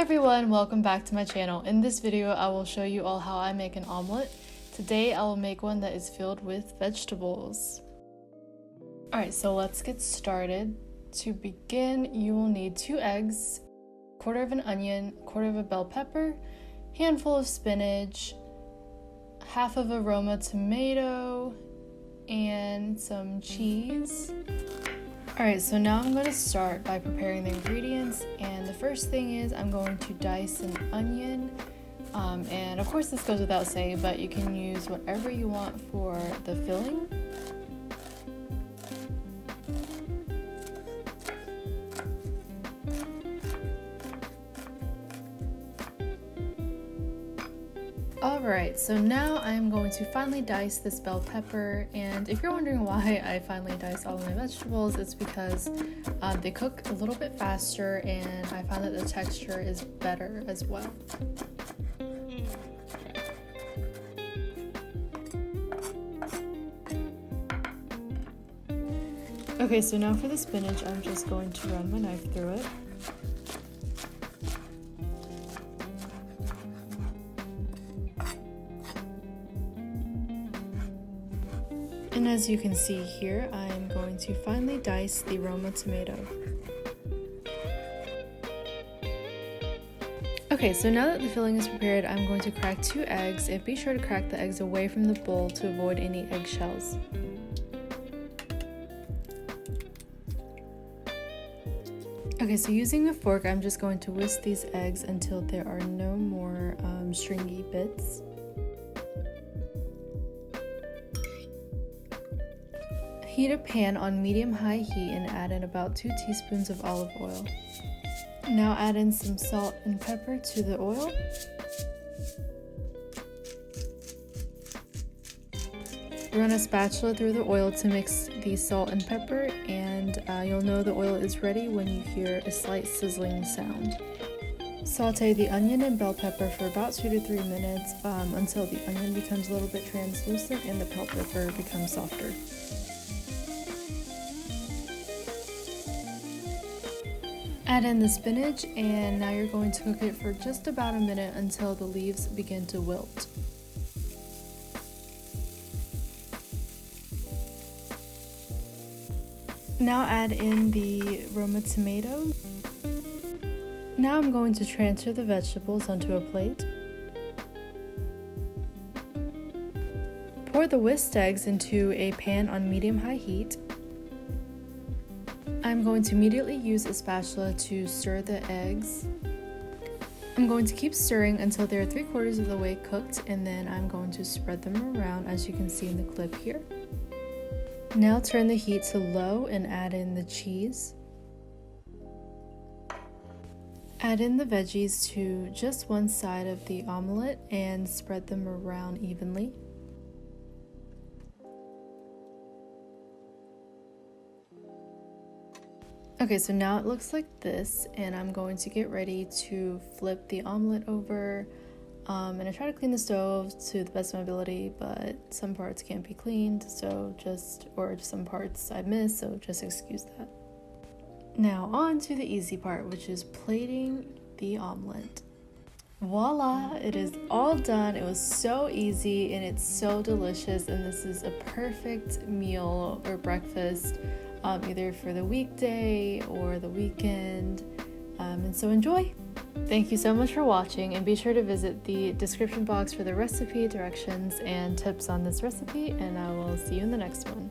Hi everyone, welcome back to my channel. In this video, I will show you all how I make an omelet. Today, I will make one that is filled with vegetables. Alright, so let's get started. To begin, you will need 2 eggs, quarter of an onion, quarter of a bell pepper, handful of spinach, half of a Roma tomato, and some cheese. Alright, so now I'm going to start by preparing the ingredients, and the first thing is I'm going to dice an onion, and of course this goes without saying, but you can use whatever you want for the filling. Alright, so now I'm going to finely dice this bell pepper, and if you're wondering why I finally dice all of my vegetables, it's because they cook a little bit faster and I find that the texture is better as well. Okay, so now for the spinach, I'm just going to run my knife through it. And as you can see here, I'm going to finely dice the Roma tomato. Okay, so now that the filling is prepared, I'm going to crack 2 eggs, and be sure to crack the eggs away from the bowl to avoid any eggshells. Okay, so using a fork, I'm just going to whisk these eggs until there are no more stringy bits. Heat a pan on medium-high heat and add in about 2 teaspoons of olive oil. Now add in some salt and pepper to the oil. Run a spatula through the oil to mix the salt and pepper, and you'll know the oil is ready when you hear a slight sizzling sound. Saute the onion and bell pepper for about 2 to 3 minutes until the onion becomes a little bit translucent and the bell pepper becomes softer. Add in the spinach, and now you're going to cook it for just about a minute until the leaves begin to wilt. Now add in the Roma tomato. Now I'm going to transfer the vegetables onto a plate. Pour the whisked eggs into a pan on medium-high heat. I'm going to immediately use a spatula to stir the eggs. I'm going to keep stirring until they're 3/4 of the way cooked, and then I'm going to spread them around as you can see in the clip here. Now turn the heat to low and add in the cheese. Add in the veggies to just one side of the omelette and spread them around evenly. Okay, so now it looks like this, and I'm going to get ready to flip the omelet over. And I try to clean the stove to the best of my ability, but some parts can't be cleaned, or some parts I miss, so just excuse that. Now on to the easy part, which is plating the omelet. Voila, it is all done. It was so easy and it's so delicious, and this is a perfect meal or breakfast. Either for the weekday or the weekend, and so enjoy! Thank you so much for watching, and be sure to visit the description box for the recipe, directions, and tips on this recipe, and I will see you in the next one.